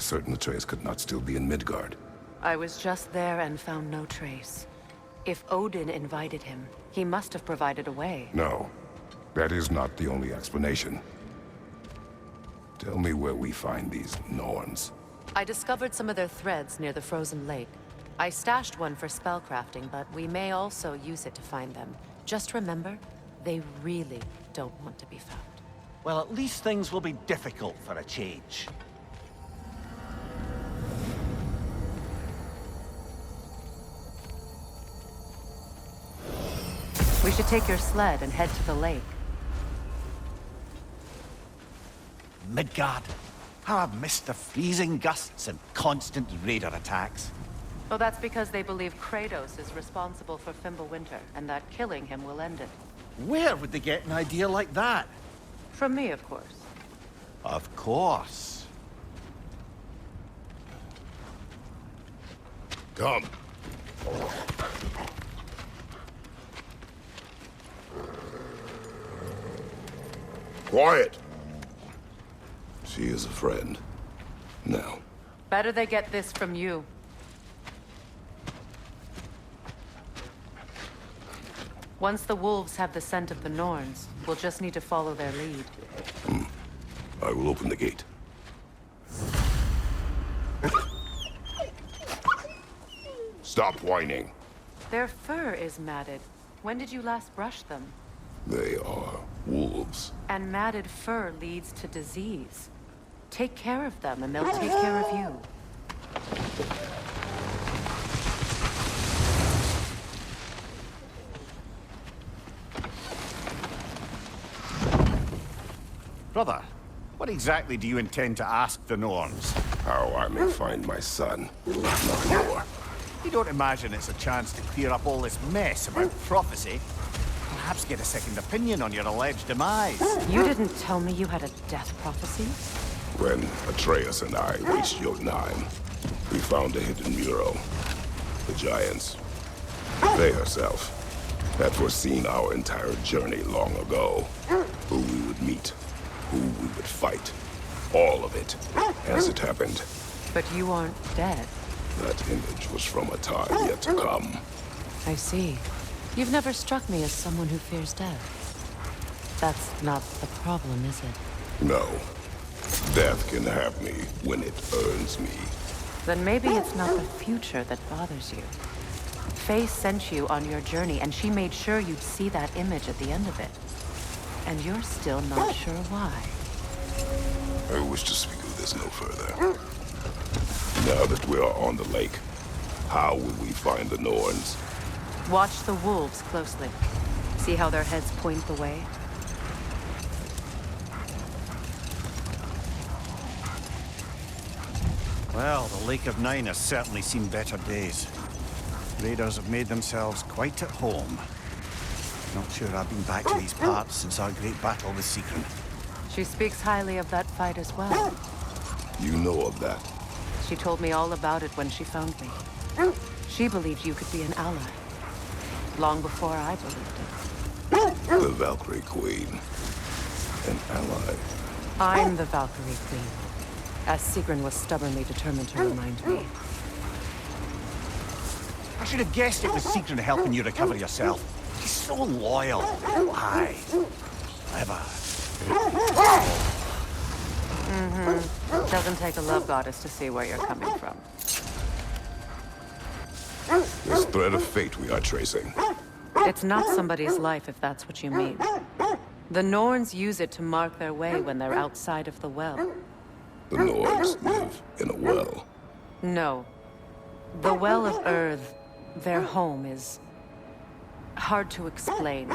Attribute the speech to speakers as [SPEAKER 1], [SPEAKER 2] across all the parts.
[SPEAKER 1] certain Atreus could not still be in Midgard.
[SPEAKER 2] I was just there and found no trace. If Odin invited him, he must have provided a way.
[SPEAKER 1] No, that is not the only explanation. Tell me where we find these Norns.
[SPEAKER 2] I discovered some of their threads near the frozen lake. I stashed one for spellcrafting, but we may also use it to find them. Just remember, they really don't want to be found.
[SPEAKER 3] Well, at least things will be difficult for a change.
[SPEAKER 2] We should take your sled and head to the lake.
[SPEAKER 3] Midgard. How I've missed the freezing gusts and constant raider attacks.
[SPEAKER 2] Well, that's because they believe Kratos is responsible for Fimbulwinter, and that killing him will end it.
[SPEAKER 3] Where would they get an idea like that?
[SPEAKER 2] From me, of course.
[SPEAKER 3] Of course.
[SPEAKER 1] Come. Quiet! She is a friend. Now.
[SPEAKER 2] Better they get this from you. Once the wolves have the scent of the Norns, we'll just need to follow their lead.
[SPEAKER 1] I will open the gate. Stop whining.
[SPEAKER 2] Their fur is matted. When did you last brush them?
[SPEAKER 1] They are wolves.
[SPEAKER 2] And matted fur leads to disease. Take care of them, and they'll take care of you.
[SPEAKER 3] Brother, what exactly do you intend to ask the Norns?
[SPEAKER 1] How I may find my son. Not more.
[SPEAKER 3] You don't imagine it's a chance to clear up all this mess about prophecy? Perhaps get a second opinion on your alleged demise.
[SPEAKER 2] You didn't tell me you had a death prophecy?
[SPEAKER 1] When Atreus and I reached Jotunheim, we found a hidden mural. The Giants, they herself, had foreseen our entire journey long ago. Who we would meet, who we would fight. All of it, as it happened.
[SPEAKER 2] But you aren't dead.
[SPEAKER 1] That image was from a time yet to come.
[SPEAKER 2] I see. You've never struck me as someone who fears death. That's not the problem, is it?
[SPEAKER 1] No. Death can have me when it earns me.
[SPEAKER 2] Then maybe it's not the future that bothers you. Faye sent you on your journey, and she made sure you'd see that image at the end of it. And you're still not sure why.
[SPEAKER 1] I wish to speak of this no further. Now that we are on the lake, how will we find the Norns?
[SPEAKER 2] Watch the wolves closely. See how their heads point the way?
[SPEAKER 3] Well, the Lake of Nine has certainly seen better days. Raiders have made themselves quite at home. Not sure I've been back to these parts since our great battle with Sigrun.
[SPEAKER 2] She speaks highly of that fight as well.
[SPEAKER 1] You know of that.
[SPEAKER 2] She told me all about it when she found me. She believed you could be an ally. Long before I believed it.
[SPEAKER 1] The Valkyrie Queen. An ally.
[SPEAKER 2] I'm the Valkyrie Queen, as Sigrun was stubbornly determined to remind me.
[SPEAKER 3] I should have guessed it was Sigrun helping you recover yourself. She's so loyal. Aye. Clever.
[SPEAKER 2] Doesn't take a love goddess to see where you're coming from.
[SPEAKER 1] This thread of fate we are tracing.
[SPEAKER 2] It's not somebody's life, if that's what you mean. The Norns use it to mark their way when they're outside of the well.
[SPEAKER 1] The Norns live in a well.
[SPEAKER 2] No. The Well of Earth, their home, is hard to explain.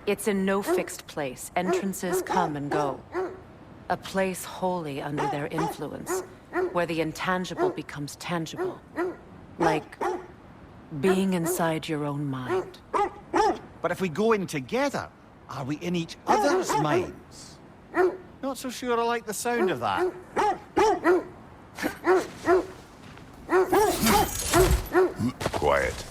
[SPEAKER 2] It's in no fixed place. Entrances come and go. A place wholly under their influence, where the intangible becomes tangible. Like being inside your own mind.
[SPEAKER 3] But if we go in together, are we in each other's minds? Not so sure I like the sound of that.
[SPEAKER 1] Quiet.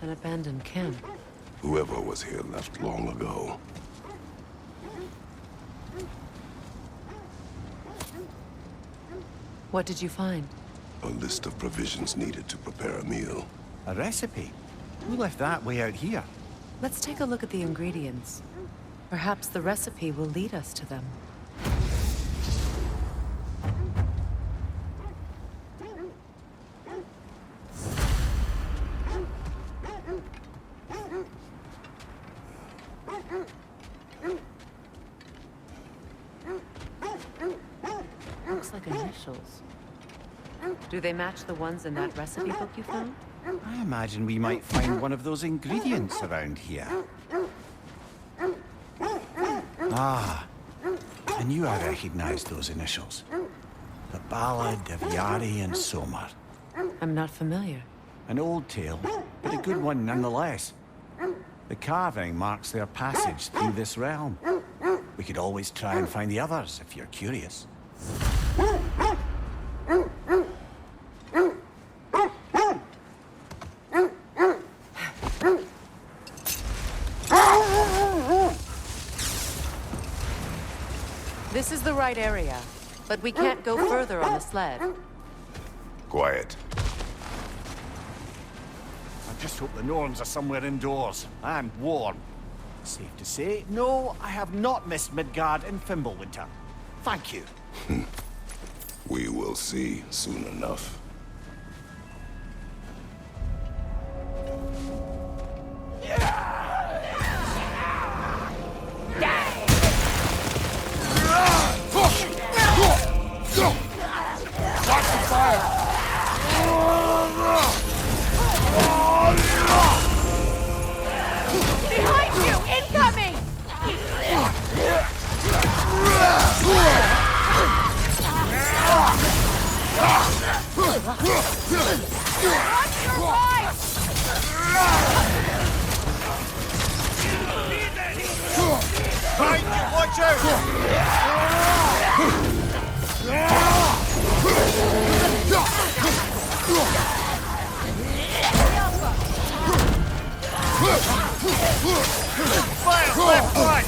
[SPEAKER 2] An abandoned camp.
[SPEAKER 1] Whoever was here left long ago.
[SPEAKER 2] What did you find?
[SPEAKER 1] A list of provisions needed to prepare a meal.
[SPEAKER 3] A recipe? Who left that way out here?
[SPEAKER 2] Let's take a look at the ingredients. Perhaps the recipe will lead us to them. Looks like initials. Do they match the ones in that recipe book you found?
[SPEAKER 3] I imagine we might find one of those ingredients around here. Ah, I knew I recognized those initials. The Ballad of Yari and Somar.
[SPEAKER 2] I'm not familiar.
[SPEAKER 3] An old tale, but a good one nonetheless. The carving marks their passage through this realm. We could always try and find the others if you're curious.
[SPEAKER 2] This is the right area, but we can't go further on the sled.
[SPEAKER 1] Quiet.
[SPEAKER 3] I just hope the Norns are somewhere indoors and warm. Safe to say, no, I have not missed Midgard in Fimbulwinter. Thank you.
[SPEAKER 1] We will see soon enough.
[SPEAKER 2] Behind you! Incoming!
[SPEAKER 3] Behind you, watch out! Fire left front!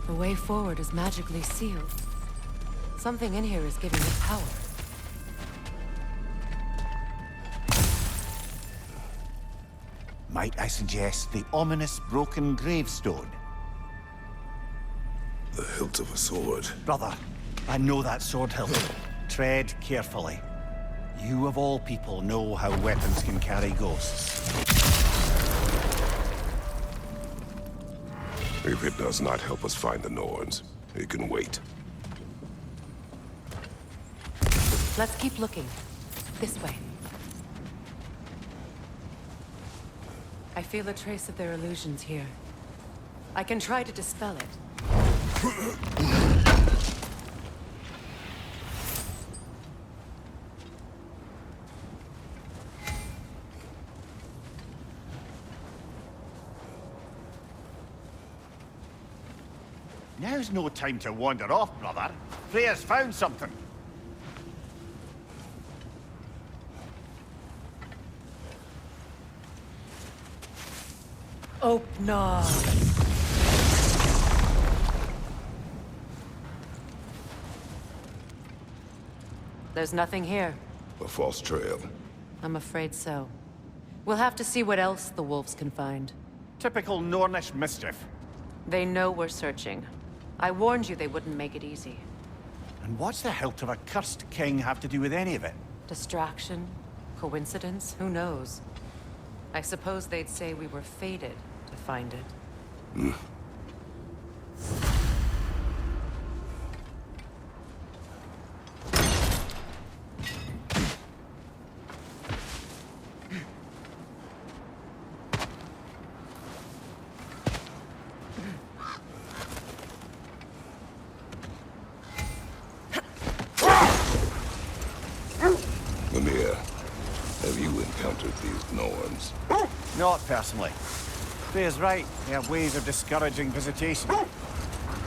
[SPEAKER 2] The way forward is magically sealed. Something in here is giving it power.
[SPEAKER 3] Might I suggest the ominous broken gravestone?
[SPEAKER 1] The hilt of a sword.
[SPEAKER 3] Brother, I know that sword hilt. Tread carefully. You of all people know how weapons can carry ghosts.
[SPEAKER 1] If it does not help us find the Norns, it can wait.
[SPEAKER 2] Let's keep looking. This way. I feel a trace of their illusions here. I can try to dispel it.
[SPEAKER 3] Now's no time to wander off, brother. Freya's found something.
[SPEAKER 2] Open. There's nothing here.
[SPEAKER 1] A false trail.
[SPEAKER 2] I'm afraid so. We'll have to see what else the wolves can find.
[SPEAKER 3] Typical Nornish mischief.
[SPEAKER 2] They know we're searching. I warned you they wouldn't make it easy.
[SPEAKER 3] And what's the hilt of a cursed king have to do with any of it?
[SPEAKER 2] Distraction? Coincidence? Who knows? I suppose they'd say we were fated to find it.
[SPEAKER 1] Norns?
[SPEAKER 3] Not personally. Freya's right. They have ways of discouraging visitation.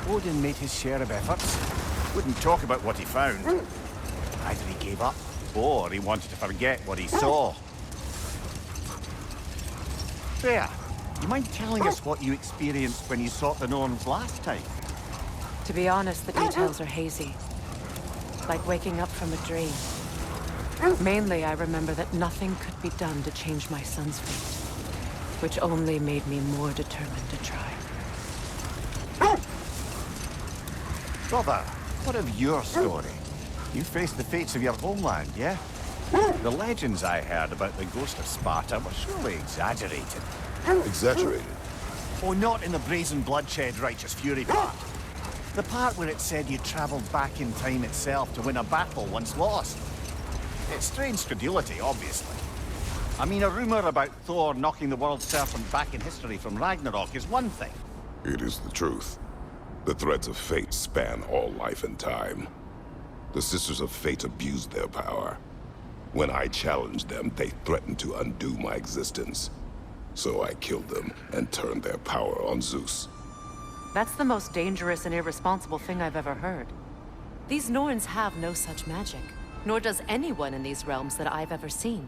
[SPEAKER 3] Odin made his share of efforts. Wouldn't talk about what he found. Either he gave up, or he wanted to forget what he saw. Freya, you mind telling us what you experienced when you sought the Norns last time?
[SPEAKER 2] To be honest, the details are hazy. Like waking up from a dream. Mainly, I remember that nothing could be done to change my son's fate, which only made me more determined to try.
[SPEAKER 3] Brother, what of your story? You faced the fates of your homeland, yeah? The legends I heard about the ghost of Sparta were surely exaggerated.
[SPEAKER 1] Exaggerated?
[SPEAKER 3] Oh, not in the brazen bloodshed righteous fury part. The part where it said you traveled back in time itself to win a battle once lost. It's strange credulity, obviously. I mean, a rumor about Thor knocking the world serpent back in history from Ragnarök is one thing.
[SPEAKER 1] It is the truth. The threads of fate span all life and time. The Sisters of Fate abused their power. When I challenged them, they threatened to undo my existence. So I killed them and turned their power on Zeus.
[SPEAKER 2] That's the most dangerous and irresponsible thing I've ever heard. These Norns have no such magic, nor does anyone in these realms that I've ever seen.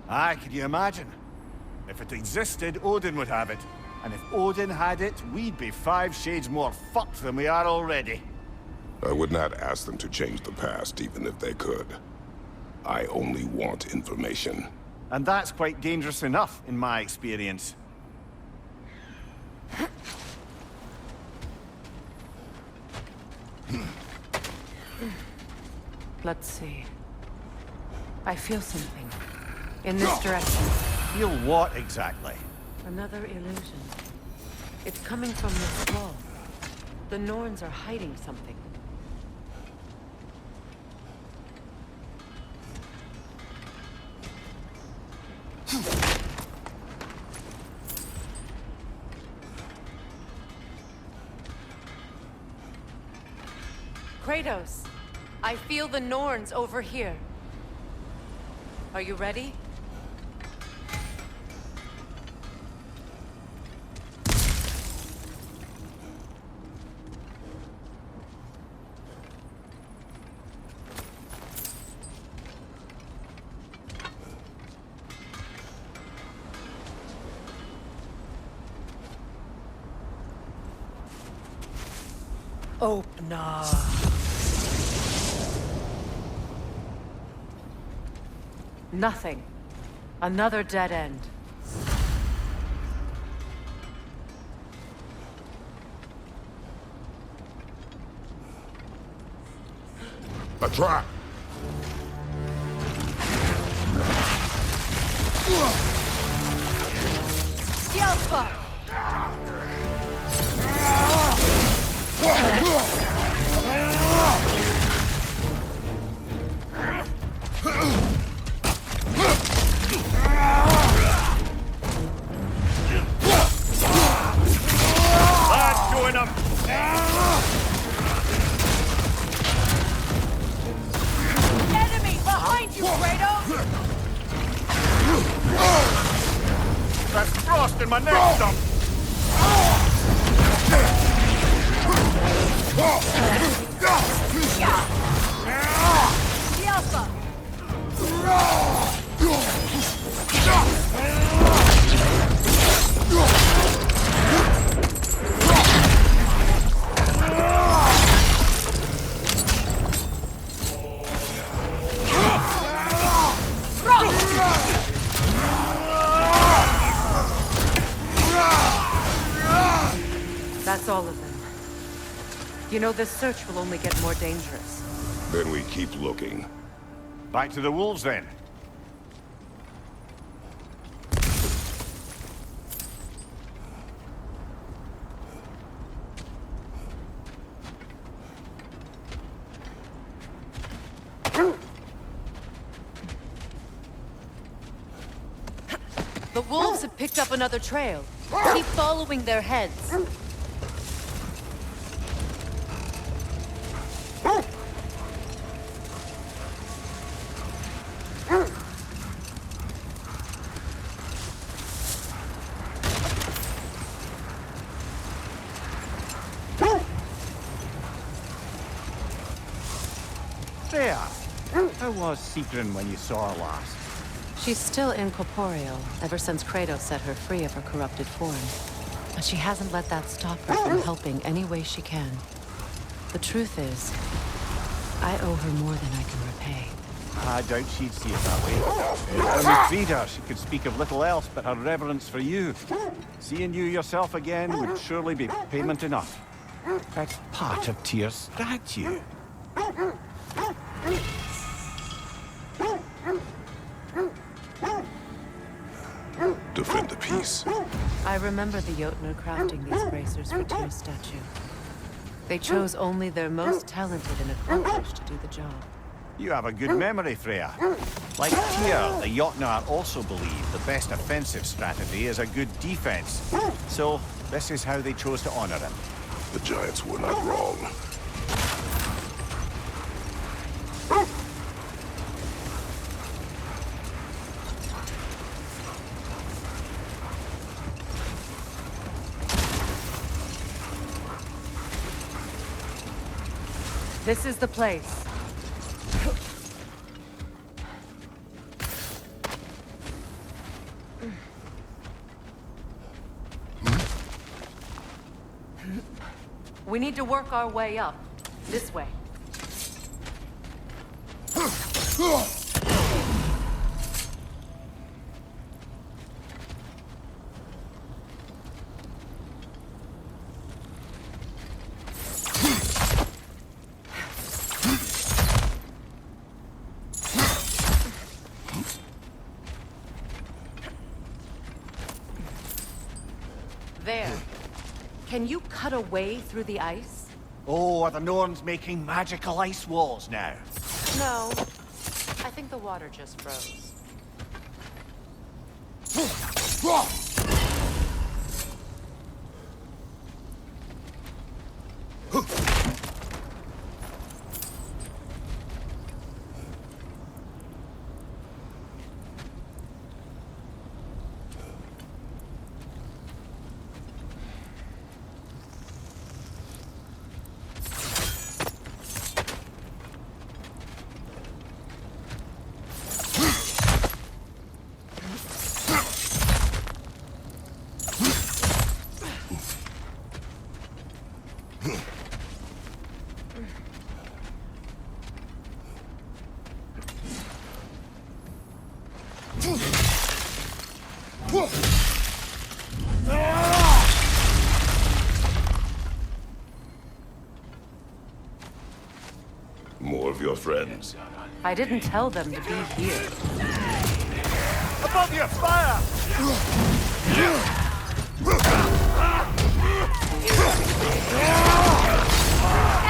[SPEAKER 3] Aye, can you imagine? If it existed, Odin would have it. And if Odin had it, we'd be 5 shades more fucked than we are already.
[SPEAKER 1] I would not ask them to change the past, even if they could. I only want information.
[SPEAKER 3] And that's quite dangerous enough, in my experience.
[SPEAKER 2] Let's see. I feel something. In this direction.
[SPEAKER 3] Feel what, exactly?
[SPEAKER 2] Another illusion. It's coming from this wall. The Norns are hiding something. Kratos, I feel the Norns over here. Are you ready? Open up. Nothing. Another dead end.
[SPEAKER 1] A trap!
[SPEAKER 2] Yelpa!
[SPEAKER 3] That's going up!
[SPEAKER 2] Enemy behind you, Kratos!
[SPEAKER 3] That's frost in my neck, stump!
[SPEAKER 2] Yelpa! That's all of them. You know, this search will only get more dangerous.
[SPEAKER 1] Then we keep looking.
[SPEAKER 3] Back to the wolves, then.
[SPEAKER 2] The wolves have picked up another trail. Keep following their heads.
[SPEAKER 3] Freya, how was Sigrun when you saw her last?
[SPEAKER 2] She's still incorporeal, ever since Kratos set her free of her corrupted form. But she hasn't let that stop her from helping any way she can. The truth is, I owe her more than I can repay.
[SPEAKER 3] I doubt she'd see it that way. When we freed her, she could speak of little else but her reverence for you. Seeing you yourself again would surely be payment enough. That's part of Tyr's statue.
[SPEAKER 1] Defend the peace.
[SPEAKER 2] I remember the Jotnar crafting these bracers for Tyr's statue. They chose only their most talented and accomplished to do the job.
[SPEAKER 3] You have a good memory, Freya. Like Tyr, the Jotnar also believe the best offensive strategy is a good defense. So, this is how they chose to honor him.
[SPEAKER 1] The Giants were not wrong.
[SPEAKER 2] This is the place. We need to work our way up. This way. There. Can you cut a way through the ice?
[SPEAKER 3] Oh, are the Norns making magical ice walls now?
[SPEAKER 2] No. I think the water just froze.
[SPEAKER 1] More of your friends.
[SPEAKER 2] I didn't tell them to be here.
[SPEAKER 3] Above you, fire!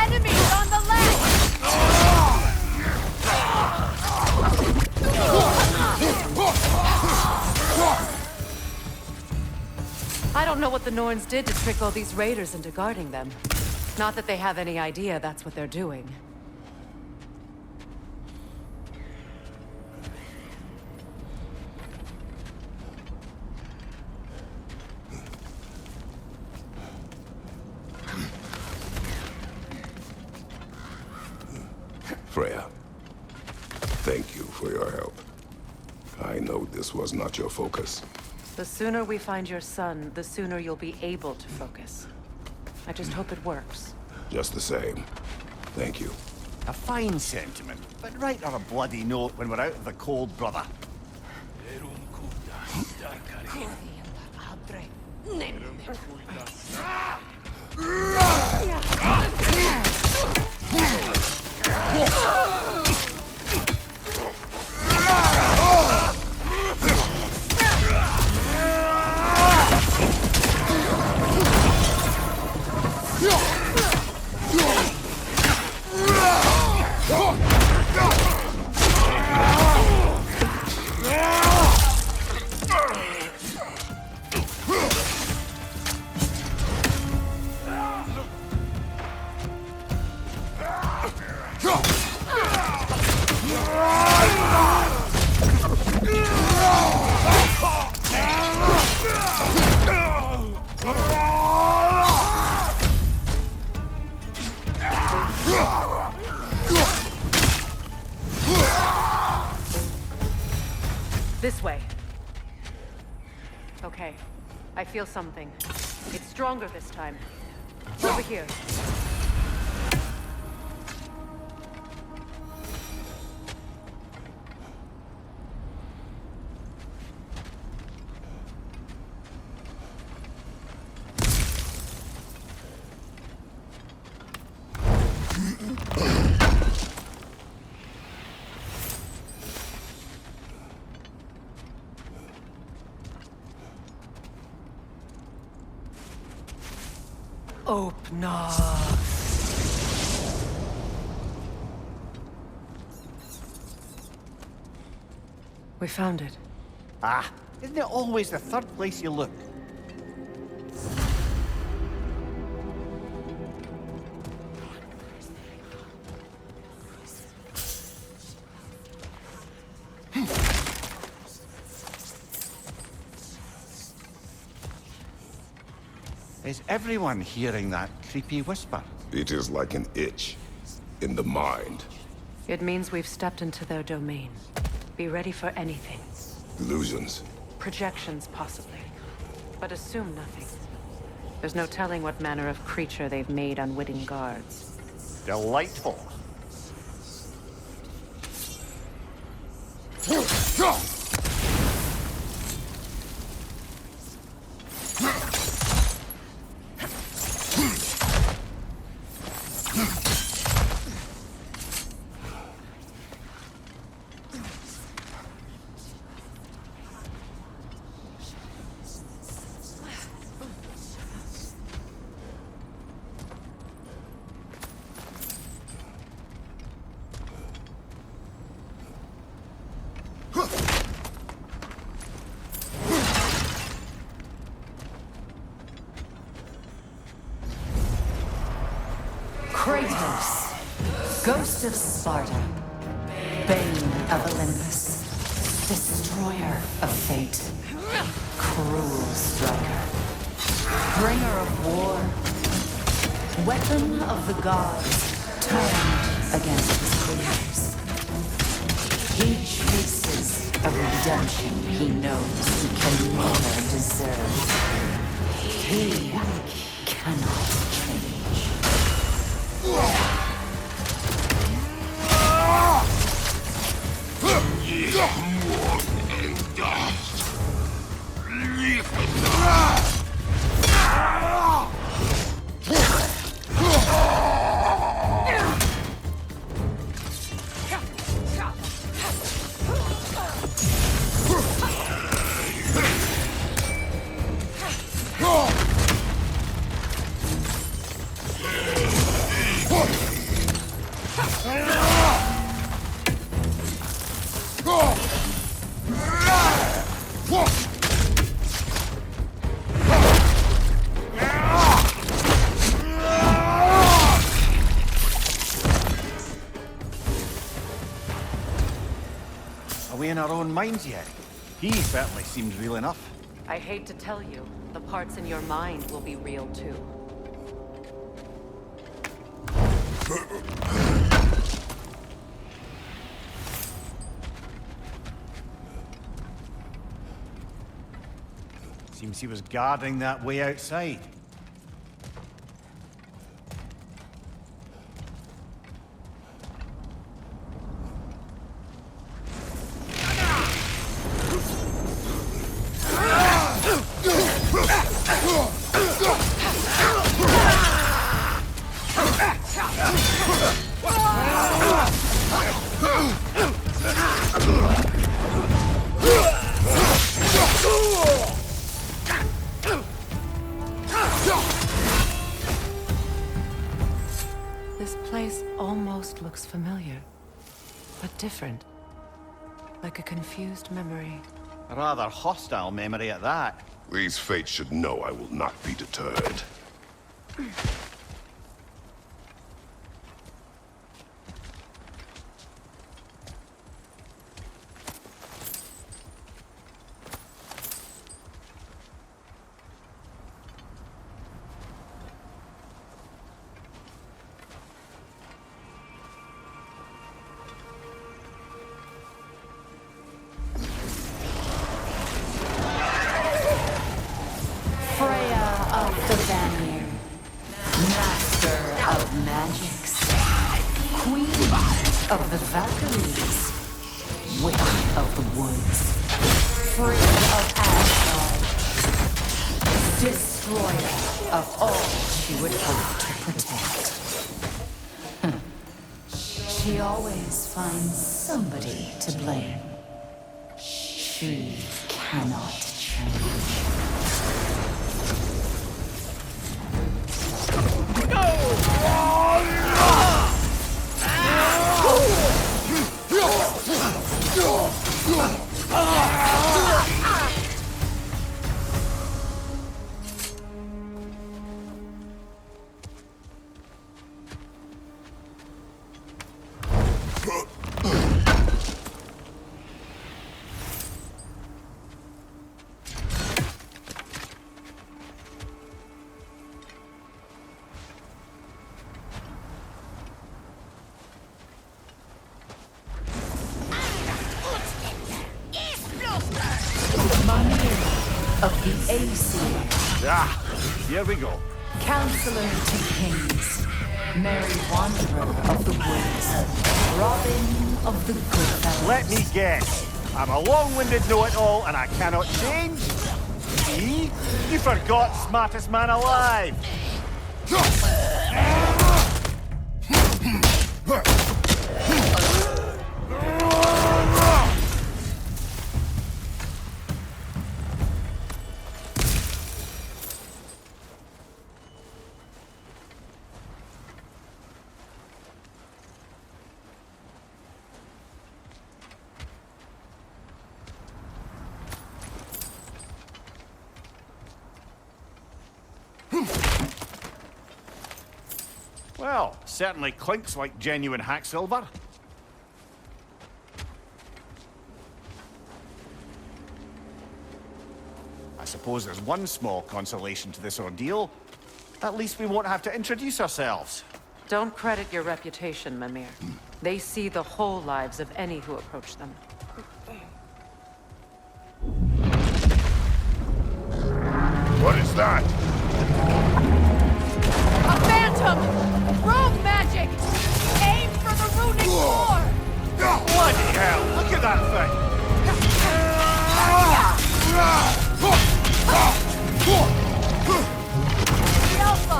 [SPEAKER 2] Enemies on the left! I don't know what the Norns did to trick all these raiders into guarding them. Not that they have any idea that's what they're doing.
[SPEAKER 1] Freya, thank you for your help. I know this was not your focus.
[SPEAKER 2] The sooner we find your son, the sooner you'll be able to focus. I just hope it works.
[SPEAKER 1] Just the same. Thank you.
[SPEAKER 3] A fine sentiment, but write her a bloody note when we're out of the cold, brother.
[SPEAKER 2] I feel something. It's stronger this time. Over here. Open up. We found it.
[SPEAKER 3] Ah, isn't it always the third place you look? Is everyone hearing that creepy whisper?
[SPEAKER 1] It is like an itch in the mind.
[SPEAKER 2] It means we've stepped into their domain. Be ready for anything.
[SPEAKER 1] Illusions.
[SPEAKER 2] Projections, possibly. But assume nothing. There's no telling what manner of creature they've made unwitting guards.
[SPEAKER 3] Delightful.
[SPEAKER 4] Kratos, Ghost of Sparta, Bane of Olympus, Destroyer of Fate, Cruel Striker, Bringer of War, Weapon of the Gods, turned against his creators. He chases a redemption he knows he can never deserve. He cannot change.
[SPEAKER 3] Are we in our own minds yet? He certainly seems real enough.
[SPEAKER 2] I hate to tell you, the parts in your mind will be real too.
[SPEAKER 3] Seems he was guarding that way outside.
[SPEAKER 2] This place almost looks familiar, but different. Like a confused memory.
[SPEAKER 3] A rather hostile memory at that.
[SPEAKER 1] These fates should know I will not be deterred.
[SPEAKER 4] Magic's queen of the Valkyries, witch of the woods, free of Asgard, destroyer of all she would have to protect. She always finds somebody to blame. She cannot change. Of the Aesir,
[SPEAKER 3] Ah, here we go.
[SPEAKER 4] Counselor to Kings, Merry Wanderer of the Woods, Robin of the Goodfellas.
[SPEAKER 3] Let me guess. I'm a long-winded know-it-all and I cannot change? See? You forgot smartest man alive. Well, certainly clinks like genuine hack silver. I suppose there's one small consolation to this ordeal. At least we won't have to introduce ourselves.
[SPEAKER 2] Don't credit your reputation, Mimir. They see the whole lives of any who approach them.
[SPEAKER 1] What is that?
[SPEAKER 5] A phantom! Rogue magic! Aim for the runic core!
[SPEAKER 3] Bloody hell! Look at that thing!
[SPEAKER 5] The Alpha!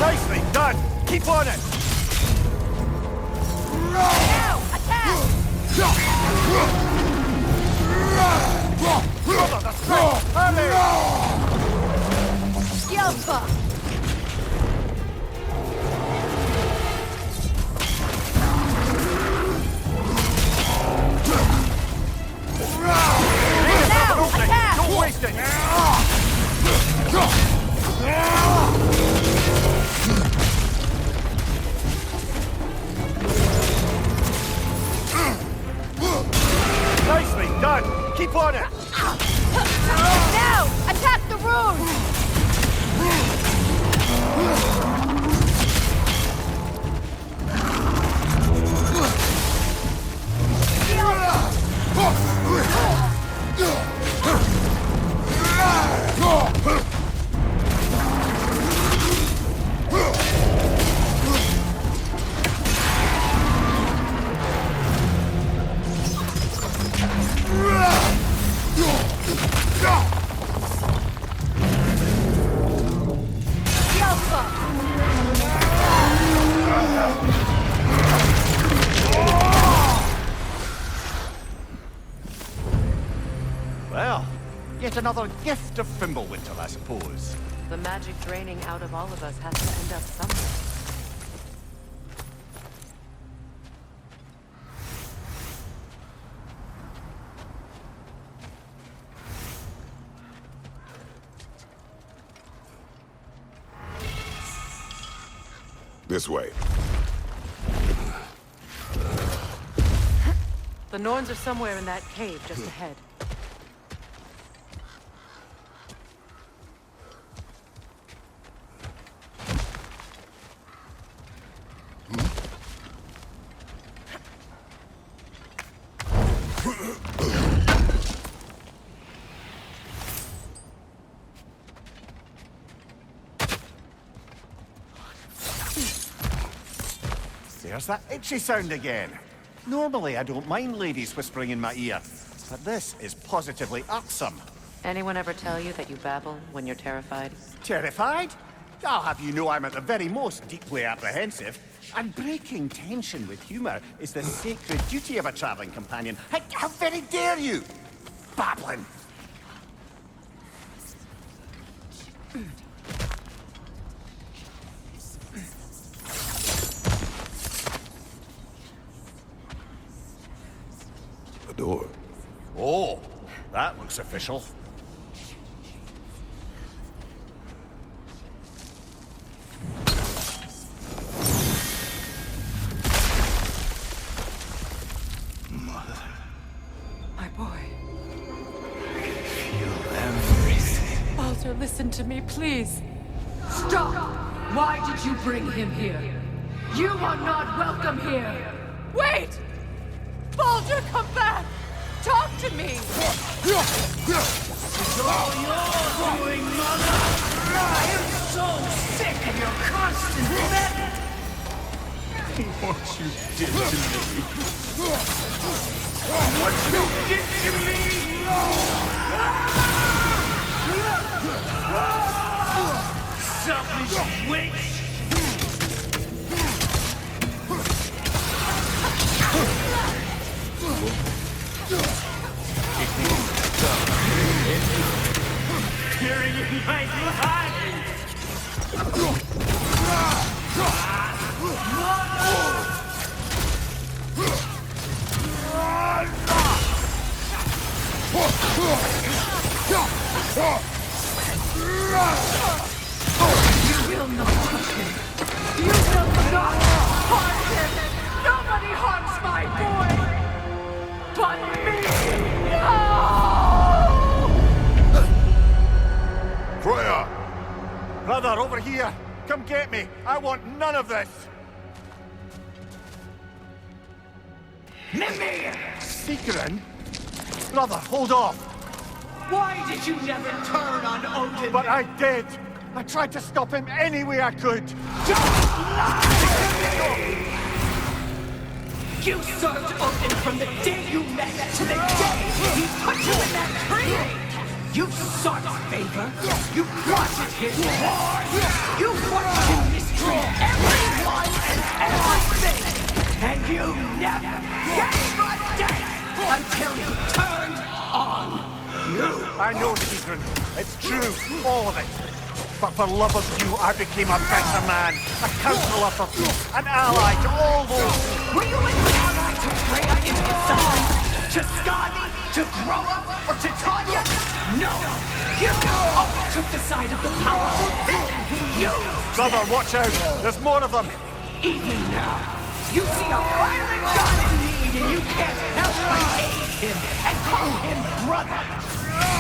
[SPEAKER 3] Nicely done! Keep on it!
[SPEAKER 5] Now! Attack!
[SPEAKER 3] Brother, the strength! Hurry!
[SPEAKER 5] The Alpha! Now! Attack!
[SPEAKER 3] Don't waste it! Nicely done! Keep on it!
[SPEAKER 5] Now! Attack the rune! The Alpha! The Alpha!
[SPEAKER 3] Well, yet another gift of Fimbulwinter, I suppose.
[SPEAKER 2] The magic draining out of all of us has to end up somewhere.
[SPEAKER 1] This way.
[SPEAKER 2] The Norns are somewhere in that cave just ahead.
[SPEAKER 3] There's that itchy sound again. Normally I don't mind ladies whispering in my ear, but this is positively irksome.
[SPEAKER 2] Anyone ever tell you that you babble when you're terrified?
[SPEAKER 3] Terrified? I'll have you know I'm at the very most deeply apprehensive. And breaking tension with humor is the sacred duty of a traveling companion. How very dare you! Babbling!
[SPEAKER 1] A door.
[SPEAKER 3] Oh, that looks official.
[SPEAKER 2] My boy.
[SPEAKER 6] Feel everything.
[SPEAKER 2] Baldur, listen to me, please.
[SPEAKER 4] Stop! Why did you bring him here? You are not welcome here!
[SPEAKER 5] Wait! Baldur, come back! Talk to me!
[SPEAKER 6] It's all you're doing, Mother! I am so sick of your constant meddling!
[SPEAKER 1] What you did to me.
[SPEAKER 6] What you did to me! Selfish witch! Tearing in my blood!
[SPEAKER 4] You will not touch him! You will not harm him!
[SPEAKER 5] Nobody harms my boy! But me! No!
[SPEAKER 1] Freya!
[SPEAKER 3] Brother, over here! Come get me! I want none of this!
[SPEAKER 6] Mimir!
[SPEAKER 3] Seekerin? Brother, hold off!
[SPEAKER 6] Why did you never turn on Odin?
[SPEAKER 3] But I did! I tried to stop him any way I could!
[SPEAKER 6] You served Odin from the day you met to the day he put you in that tree! You sought favor, you wanted his war, you watched him mistreat everyone and everything, and you never gave a damn until he turned on you!
[SPEAKER 3] I know, Seekerin. It's true, all of it. But for love of you, I became a better man, a counselor for peace, an ally to all those.
[SPEAKER 6] Were you an ally to Freya in Song, to Skadi, to Groa, or to Tanya? No! You always took the side of the powerful villain! You!
[SPEAKER 3] Brother, watch out! There's more of them!
[SPEAKER 6] Even now, you see a violent god in need and you can't help but aid him and call him brother!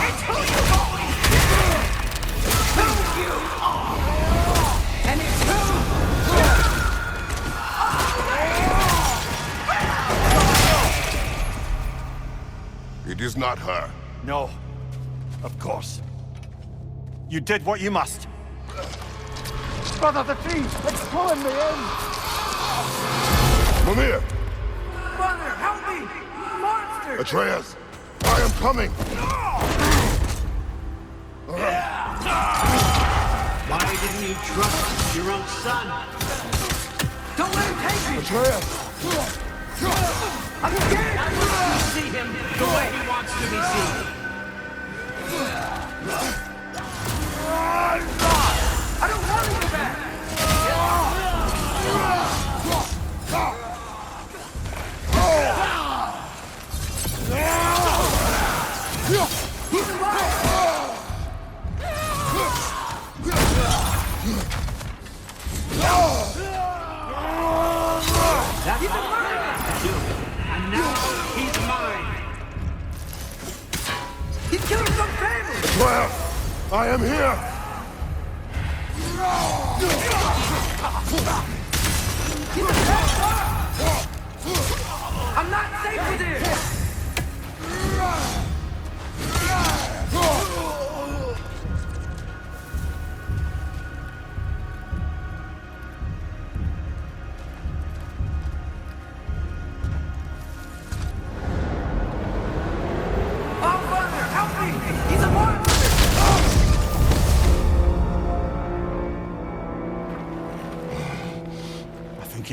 [SPEAKER 6] It's who you've always been! It's who you are! And it's who
[SPEAKER 1] It is not her.
[SPEAKER 3] No. Of course. You did what you must. Brother, the tree! It's pulling me in!
[SPEAKER 1] Mimir!
[SPEAKER 6] Brother, help me! Monster!
[SPEAKER 1] Atreus! I am coming!
[SPEAKER 7] Why didn't you trust your own son?
[SPEAKER 6] Don't let him take me!
[SPEAKER 1] Atreus!
[SPEAKER 6] I'm scared! I want to see him the way he wants to be seen. I don't want to go back! He's alive!
[SPEAKER 7] That's what I do. And now he's mine.
[SPEAKER 6] He killed some family!
[SPEAKER 1] Atreus! I am here!
[SPEAKER 6] I'm not safe with this!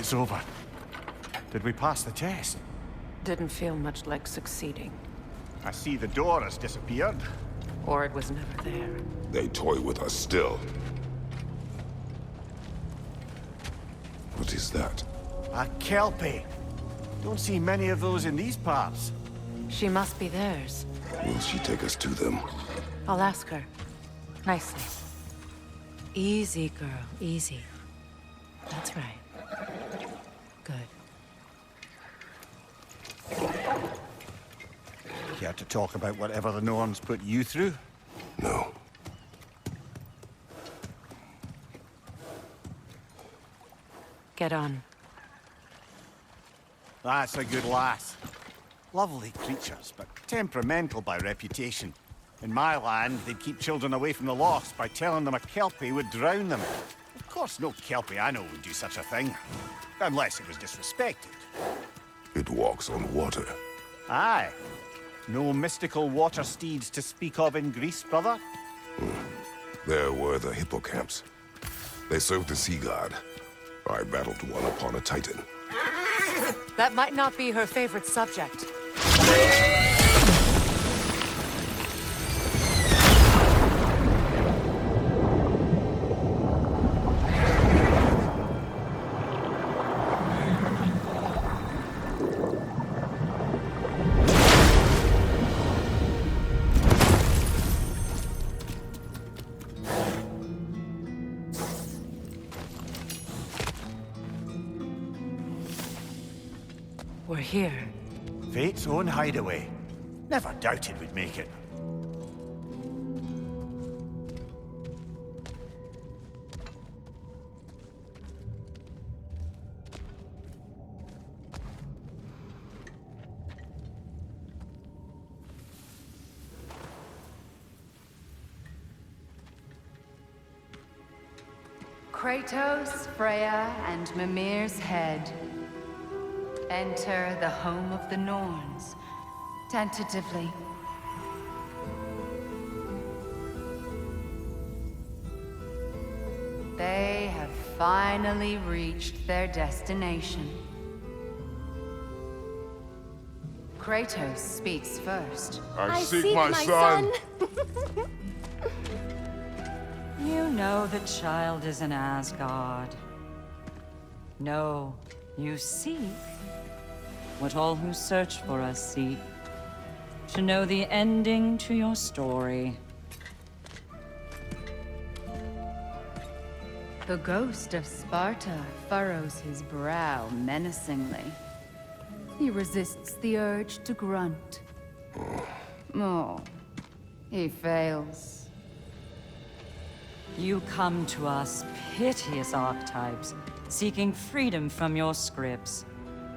[SPEAKER 3] it's over. Did we pass the test?
[SPEAKER 2] Didn't feel much like succeeding.
[SPEAKER 3] I see the door has disappeared.
[SPEAKER 2] Or it was never there.
[SPEAKER 1] They toy with us still. What is that?
[SPEAKER 3] A Kelpie. Don't see many of those in these parts.
[SPEAKER 2] She must be theirs.
[SPEAKER 1] Will she take us to them?
[SPEAKER 2] I'll ask her. Nicely. Easy, girl. Easy. That's right. Good.
[SPEAKER 3] Care to talk about whatever the Norns put you through?
[SPEAKER 1] No.
[SPEAKER 2] Get on.
[SPEAKER 3] That's a good lass. Lovely creatures, but temperamental by reputation. In my land, they'd keep children away from the lost by telling them a Kelpie would drown them. Of course, no Kelpie I know would do such a thing. Unless it was disrespected.
[SPEAKER 1] It walks on water.
[SPEAKER 3] Aye. No mystical water steeds to speak of in Greece, brother?
[SPEAKER 1] There were the hippocamps. They served the sea god. I battled one upon a titan.
[SPEAKER 2] That might not be her favorite subject. We're here.
[SPEAKER 3] Fate's own hideaway. Never doubted we'd make it.
[SPEAKER 4] Kratos, Freya, and Mimir's head. Enter the home of the Norns, tentatively. They have finally reached their destination. Kratos speaks first.
[SPEAKER 1] I seek my son.
[SPEAKER 8] You know the child is in Asgard. No, you seek what all who search for us seek. To know the ending to your story.
[SPEAKER 4] The ghost of Sparta furrows his brow menacingly. He resists the urge to grunt. Oh, he fails.
[SPEAKER 8] You come to us, piteous archetypes, seeking freedom from your scripts.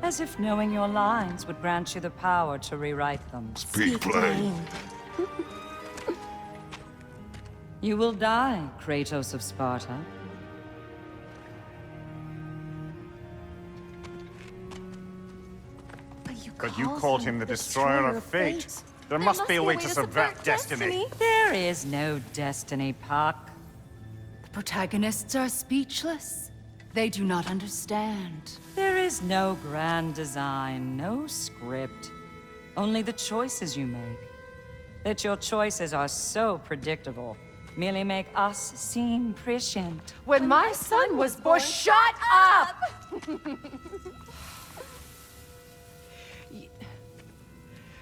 [SPEAKER 8] As if knowing your lines would grant you the power to rewrite them.
[SPEAKER 1] Speak plain.
[SPEAKER 8] You will die, Kratos of Sparta.
[SPEAKER 3] But you called him the Destroyer of Fate. There must be a way to subvert destiny.
[SPEAKER 8] There is no destiny, Puck.
[SPEAKER 4] The protagonists are speechless. They do not understand.
[SPEAKER 8] There is no grand design, no script. Only the choices you make. That your choices are so predictable merely make us seem prescient.
[SPEAKER 2] When my son was born, shut up!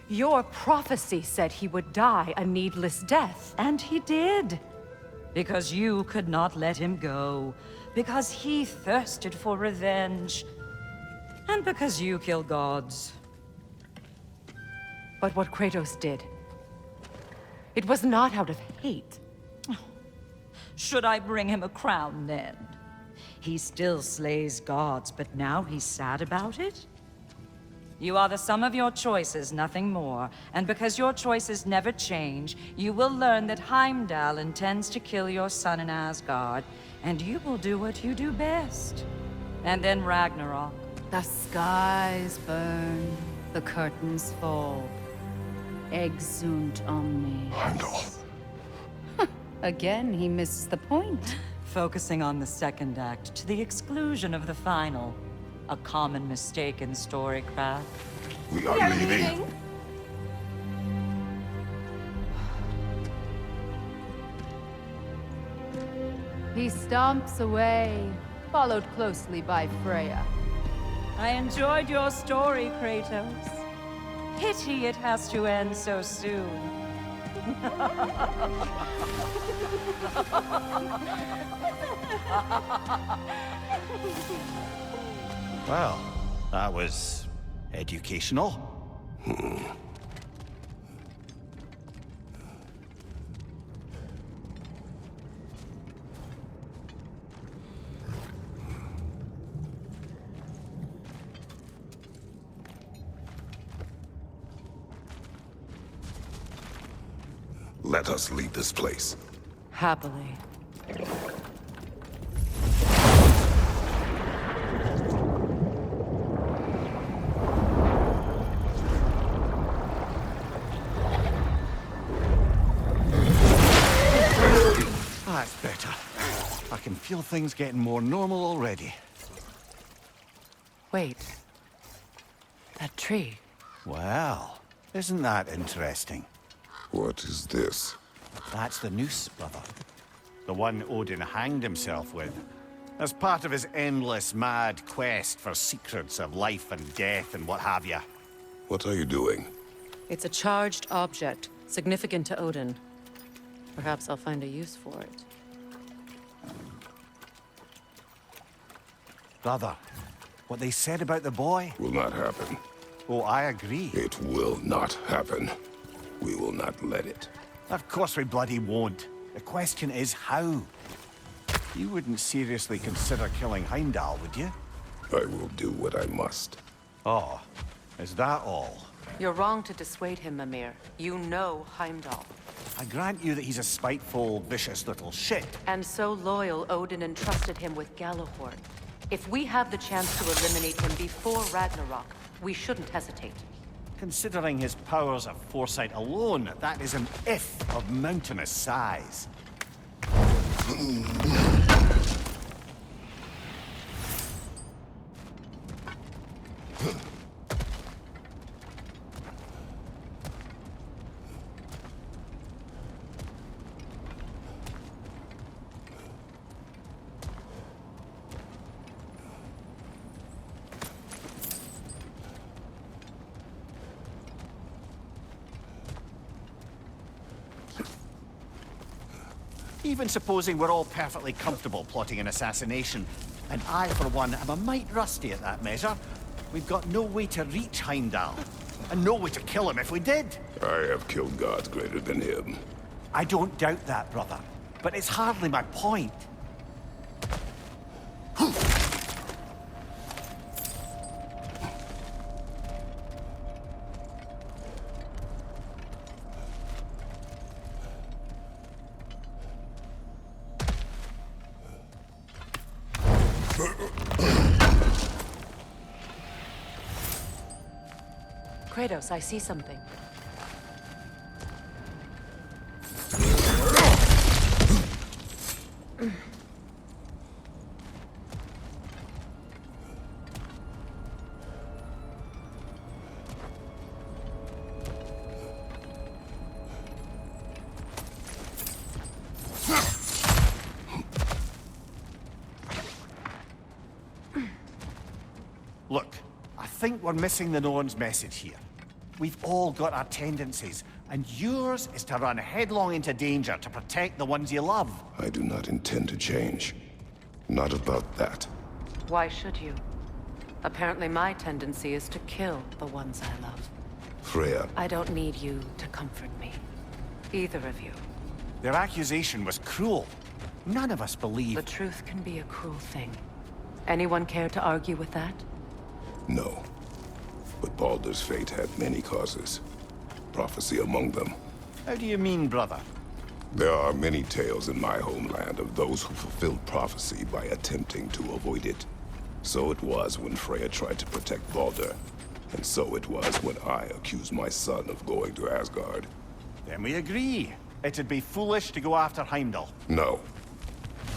[SPEAKER 2] Your prophecy said he would die a needless death.
[SPEAKER 8] And he did. Because you could not let him go. Because he thirsted for revenge. And because you kill gods.
[SPEAKER 2] But what Kratos did, it was not out of hate.
[SPEAKER 8] Should I bring him a crown then? He still slays gods, but now he's sad about it? You are the sum of your choices, nothing more. And because your choices never change, you will learn that Heimdall intends to kill your son in Asgard, and you will do what you do best. And then Ragnarok.
[SPEAKER 4] The skies burn, the curtains fall. Exunt omnes.
[SPEAKER 1] Heimdall.
[SPEAKER 4] Again, he misses the point.
[SPEAKER 8] Focusing on the second act to the exclusion of the final. A common mistake in storycraft.
[SPEAKER 1] We are leaving.
[SPEAKER 5] He stomps away, followed closely by Freya.
[SPEAKER 8] I enjoyed your story, Kratos. Pity it has to end so soon.
[SPEAKER 3] Well, that was educational.
[SPEAKER 1] Let us leave this place.
[SPEAKER 2] Happily.
[SPEAKER 3] That's better. I can feel things getting more normal already.
[SPEAKER 2] Wait. That tree.
[SPEAKER 3] Well, isn't that interesting?
[SPEAKER 1] What is this?
[SPEAKER 3] That's the noose, brother. The one Odin hanged himself with. As part of his endless, mad quest for secrets of life and death and what have you.
[SPEAKER 1] What are you doing?
[SPEAKER 2] It's a charged object, significant to Odin. Perhaps I'll find a use for it.
[SPEAKER 3] Brother, what they said about the boy?
[SPEAKER 1] Will not happen.
[SPEAKER 3] Oh, I agree.
[SPEAKER 1] It will not happen. We will not let it.
[SPEAKER 3] Of course we bloody won't. The question is how. You wouldn't seriously consider killing Heimdall, would you?
[SPEAKER 1] I will do what I must.
[SPEAKER 3] Oh, is that all?
[SPEAKER 2] You're wrong to dissuade him, Mimir. You know Heimdall.
[SPEAKER 3] I grant you that he's a spiteful, vicious little shit.
[SPEAKER 2] And so loyal, Odin entrusted him with Gjallarhorn. If we have the chance to eliminate him before Ragnarok, we shouldn't hesitate.
[SPEAKER 3] Considering his powers of foresight alone, that is an if of mountainous size. Even supposing we're all perfectly comfortable plotting an assassination, and I, for one, am a mite rusty at that measure, we've got no way to reach Heimdall, and no way to kill him if we did.
[SPEAKER 1] I have killed gods greater than him.
[SPEAKER 3] I don't doubt that, brother, but it's hardly my point.
[SPEAKER 2] Kratos, I see something.
[SPEAKER 3] Look, I think we're missing the Norn's message here. We've all got our tendencies, and yours is to run headlong into danger to protect the ones you love.
[SPEAKER 1] I do not intend to change. Not about that.
[SPEAKER 2] Why should you? Apparently my tendency is to kill the ones I love.
[SPEAKER 1] Freya,
[SPEAKER 2] I don't need you to comfort me. Either of you.
[SPEAKER 3] Their accusation was cruel. None of us believe...
[SPEAKER 2] The truth can be a cruel thing. Anyone care to argue with that?
[SPEAKER 1] no. But Baldur's fate had many causes. Prophecy among them.
[SPEAKER 3] How do you mean, brother?
[SPEAKER 1] There are many tales in my homeland of those who fulfilled prophecy by attempting to avoid it. So it was when Freya tried to protect Baldur. And so it was when I accused my son of going to Asgard.
[SPEAKER 3] Then we agree. It'd be foolish to go after Heimdall.
[SPEAKER 1] No.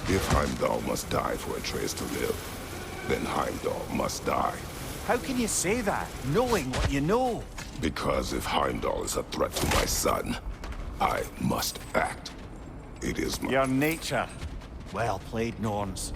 [SPEAKER 1] If Heimdall must die for Atreus to live, then Heimdall must die.
[SPEAKER 3] How can you say that, knowing what you know?
[SPEAKER 1] Because if Heimdall is a threat to my son, I must act. It is my...
[SPEAKER 3] Your nature. Well played, Norns.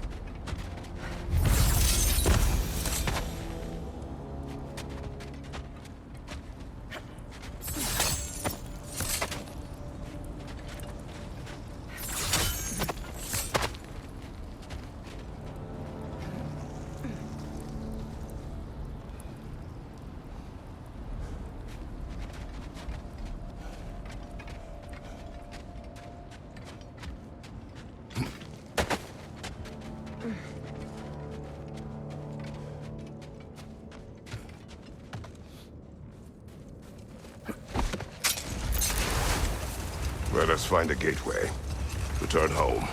[SPEAKER 1] Let us find a gateway. Return home.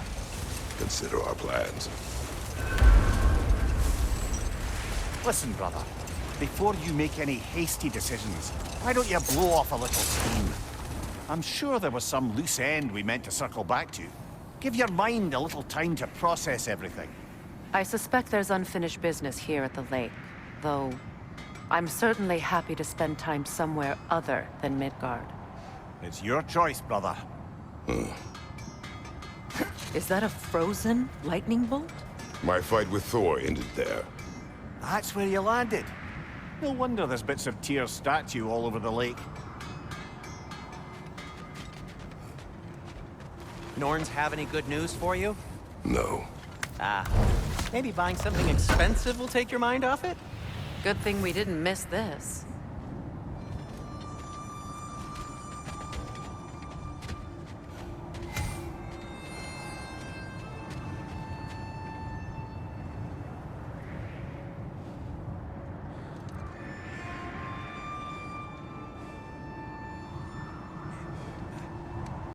[SPEAKER 1] Consider our plans.
[SPEAKER 3] Listen, brother. Before you make any hasty decisions, why don't you blow off a little steam? I'm sure there was some loose end we meant to circle back to. Give your mind a little time to process everything.
[SPEAKER 2] I suspect there's unfinished business here at the lake, though I'm certainly happy to spend time somewhere other than Midgard.
[SPEAKER 3] It's your choice, brother.
[SPEAKER 2] Is that a frozen lightning bolt?
[SPEAKER 1] My fight with Thor ended there.
[SPEAKER 3] That's where you landed. No wonder there's bits of Tyr's statue all over the lake.
[SPEAKER 9] Norns have any good news for you?
[SPEAKER 1] No.
[SPEAKER 9] Maybe buying something expensive will take your mind off it?
[SPEAKER 2] Good thing we didn't miss this.